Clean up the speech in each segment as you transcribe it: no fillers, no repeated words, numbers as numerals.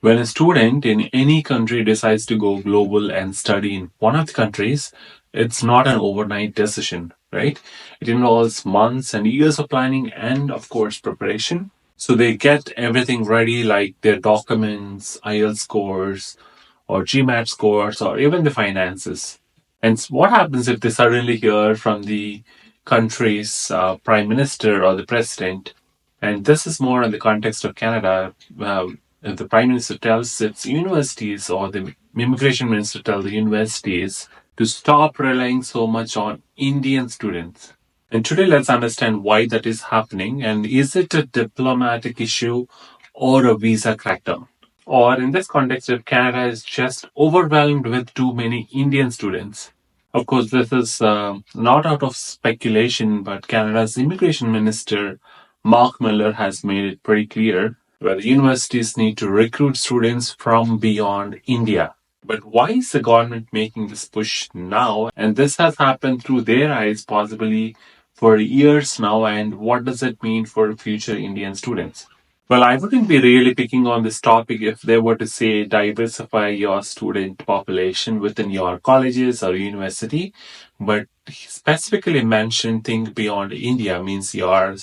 When a student in any country decides to go global and study in one of the countries, it's not an overnight decision, right? It involves months and years of planning and, of course, preparation. So they get everything ready, like their documents, IELTS scores, or GMAT scores, or even the finances. And what happens if they suddenly hear from the country's prime minister or the president? And this is more in the context of Canada. If the prime minister tells its universities or the immigration minister tells the universities to stop relying so much on Indian students. And today, let's understand why that is happening and is it a diplomatic issue or a visa crackdown? Or in this context, if Canada is just overwhelmed with too many Indian students. Of course, this is not out of speculation, but Canada's immigration minister, Marc Miller, has made it pretty clear where the universities need to recruit students from beyond India. But why is the government making this push now? And this has happened through their eyes, possibly for years now. And what does it mean for future Indian students? Well, I wouldn't be really picking on this topic if they were to say diversify your student population within your colleges or university, but specifically mention think beyond India means you're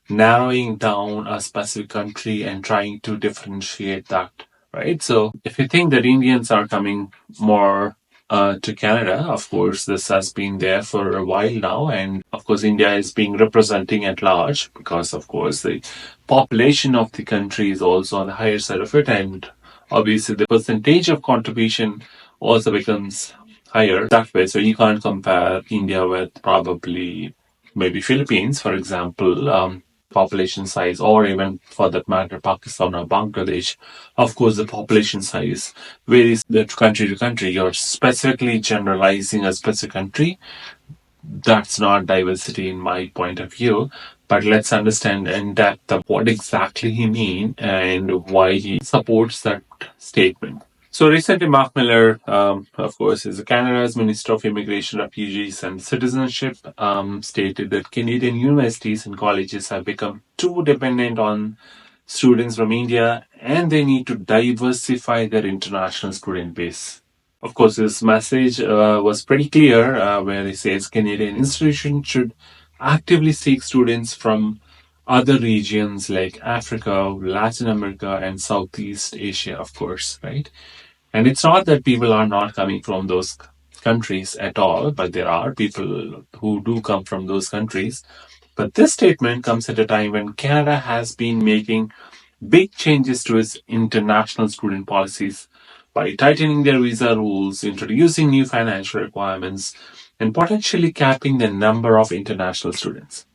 narrowing down a specific country and trying to differentiate that, right? So if you think that Indians are coming more to Canada, of course, this has been there for a while now. And of course, India is being representing at large because, of course, the population of the country is also on the higher side of it. And obviously, the percentage of contribution also becomes higher that way. So you can't compare India with probably maybe Philippines, for example. Population size, or even for that matter, Pakistan or Bangladesh. Of course, the population size varies country to country. You're specifically generalizing a specific country. That's not diversity in my point of view. But let's understand in depth of what exactly he means and why he supports that statement. So recently, Marc Miller, of course, is Canada's Minister of Immigration, Refugees and Citizenship, stated that Canadian universities and colleges have become too dependent on students from India and they need to diversify their international student base. Of course, his message was pretty clear, where he says Canadian institutions should actively seek students from other regions like Africa, Latin America, and Southeast Asia, of course, right? And it's not that people are not coming from those countries at all, but there are people who do come from those countries. But this statement comes at a time when Canada has been making big changes to its international student policies by tightening their visa rules, introducing new financial requirements, and potentially capping the number of international students.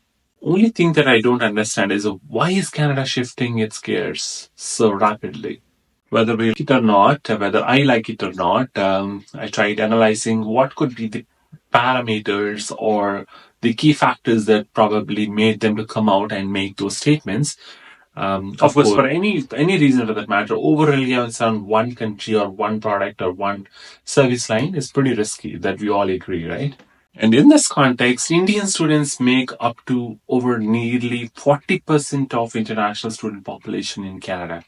Only thing that I don't understand is why is Canada shifting its gears so rapidly? Whether we like it or not, whether I like it or not, I tried analyzing what could be the parameters or the key factors that probably made them to come out and make those statements. Of course, for any reason for that matter, over reliance on one country or one product or one service line is pretty risky. That we all agree, right? And in this context, Indian students make up to over nearly 40% of international student population in Canada.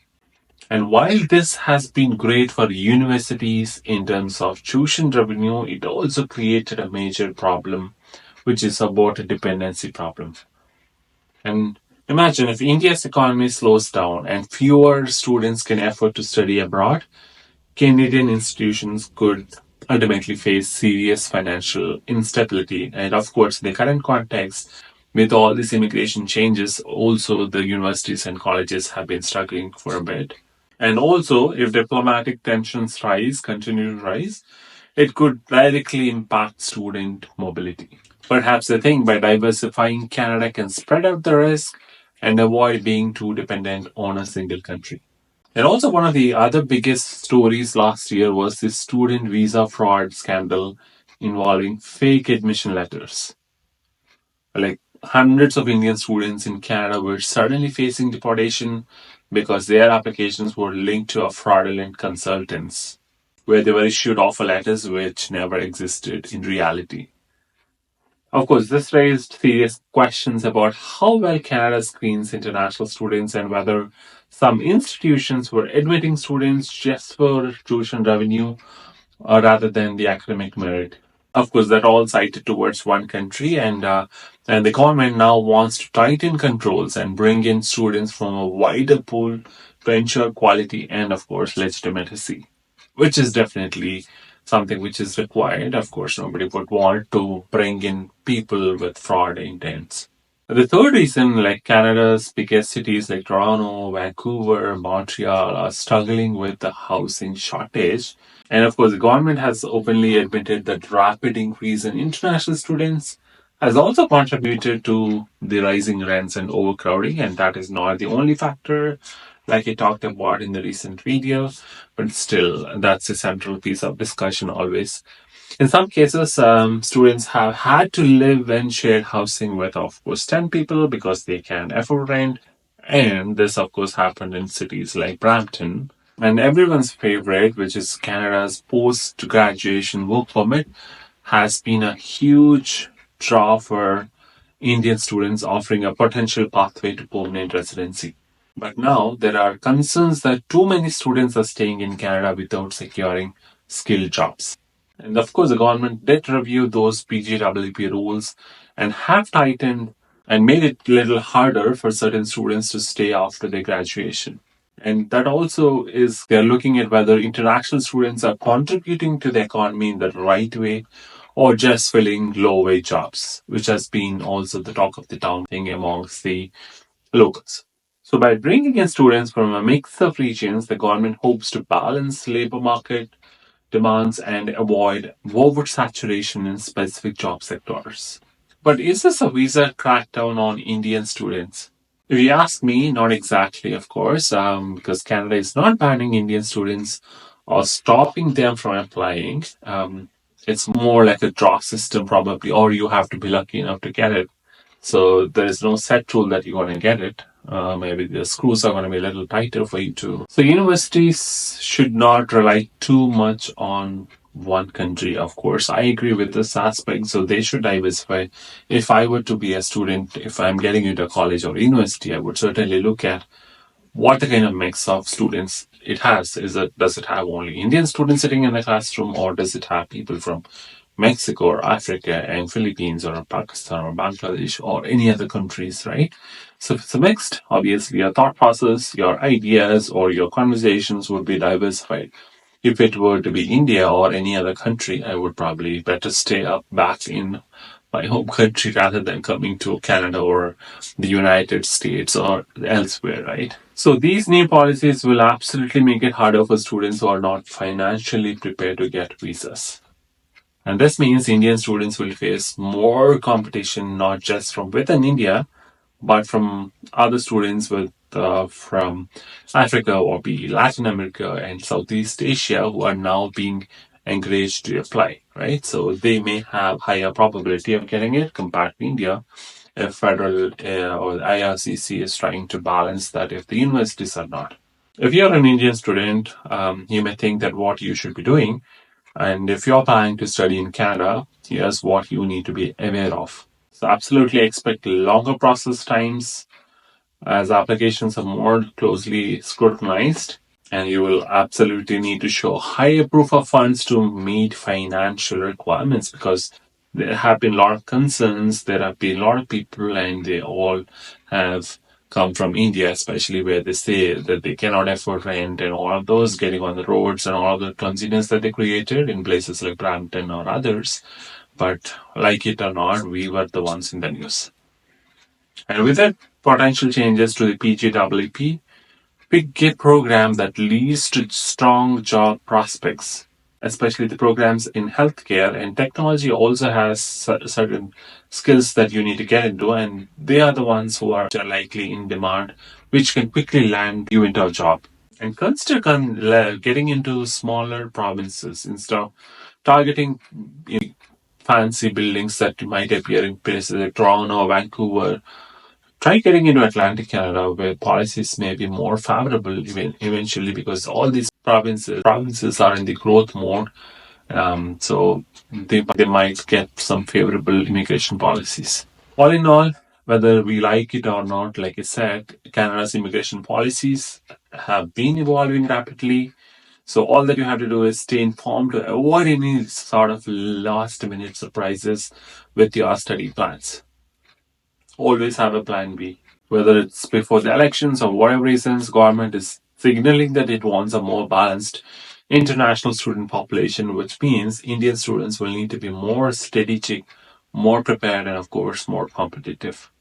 And while this has been great for universities in terms of tuition revenue, it also created a major problem, which is about a dependency problem. And imagine if India's economy slows down and fewer students can afford to study abroad, Canadian institutions could ultimately face serious financial instability. And of course, in the current context, with all these immigration changes, also the universities and colleges have been struggling for a bit. And also, if diplomatic tensions continue to rise, it could directly impact student mobility. Perhaps the thing by diversifying, Canada can spread out the risk and avoid being too dependent on a single country. And also, one of the other biggest stories last year was this student visa fraud scandal involving fake admission letters. Like hundreds of Indian students in Canada were suddenly facing deportation because their applications were linked to a fraudulent consultants, where they were issued offer letters which never existed in reality. Of course, this raised serious questions about how well Canada screens international students and whether some institutions were admitting students just for tuition revenue rather than the academic merit. Of course, that all cited towards one country, and the government now wants to tighten controls and bring in students from a wider pool to ensure quality and, of course, legitimacy, which is definitely something which is required. Of course, nobody would want to bring in people with fraud intents. The third reason, like Canada's biggest cities like Toronto, Vancouver, Montreal, are struggling with the housing shortage. And of course, the government has openly admitted that rapid increase in international students has also contributed to the rising rents and overcrowding. And that is not the only factor, like I talked about in the recent video, but still, that's a central piece of discussion always. In some cases, students have had to live in shared housing with, of course, 10 people because they can't afford rent. And this, of course, happened in cities like Brampton. And everyone's favorite, which is Canada's post graduation work permit, has been a huge draw for Indian students, offering a potential pathway to permanent residency. But now there are concerns that too many students are staying in Canada without securing skilled jobs. And of course, the government did review those PGWP rules and have tightened and made it a little harder for certain students to stay after their graduation. And that also is, they're looking at whether international students are contributing to the economy in the right way or just filling low wage jobs, which has been also the talk of the town thing amongst the locals. So, by bringing in students from a mix of regions, the government hopes to balance labor market demands and avoid oversaturation in specific job sectors. But is this a visa crackdown on Indian students? If you ask me, not exactly, of course, because Canada is not banning Indian students or stopping them from applying. It's more like a draw system, probably, or you have to be lucky enough to get it. So there is no set rule that you're going to get it. Maybe the screws are going to be a little tighter for you too. So universities should not rely too much on one country. Of course, I agree with this aspect. So they should diversify. If I were to be a student, if I'm getting into a college or university, I would certainly look at what the kind of mix of students it has. Does it have only Indian students sitting in the classroom, or does it have people from Mexico or Africa and Philippines or Pakistan or Bangladesh or any other countries, right? So if it's a mixed, obviously your thought process, your ideas, or your conversations would be diversified. If it were to be India or any other country, I would probably better stay up back in my home country rather than coming to Canada or the United States or elsewhere, right? So these new policies will absolutely make it harder for students who are not financially prepared to get visas. And this means Indian students will face more competition, not just from within India, but from other students from Africa or be Latin America and Southeast Asia who are now being encouraged to apply, right? So they may have higher probability of getting it compared to India if federal or the IRCC is trying to balance that if the universities are not. If you're an Indian student, you may think that what you should be doing, and if you're planning to study in Canada, here's what you need to be aware of. So, absolutely expect longer process times as applications are more closely scrutinized, and you will absolutely need to show higher proof of funds to meet financial requirements because there have been a lot of concerns. There have been a lot of people, and they all have come from India, especially where they say that they cannot afford rent and all of those getting on the roads and all of the clumsiness that they created in places like Brampton or others. But like it or not, we were the ones in the news. And with it, potential changes to the PGWP, pick a program that leads to strong job prospects, especially the programs in healthcare and technology also has certain skills that you need to get into, and they are the ones who are likely in demand, which can quickly land you into a job. And consider getting into smaller provinces instead of targeting fancy buildings that might appear in places like Toronto or Vancouver. Try getting into Atlantic Canada where policies may be more favorable eventually because all these provinces are in the growth mode So they might get some favorable immigration policies. All in all, whether we like it or not, like I said, Canada's immigration policies have been evolving rapidly. So all that you have to do is stay informed to avoid any sort of last minute surprises with your study plans. Always have a plan B. Whether it's before the elections or whatever reasons, government is signaling that it wants a more balanced international student population, which means Indian students will need to be more strategic, more prepared, and of course more competitive.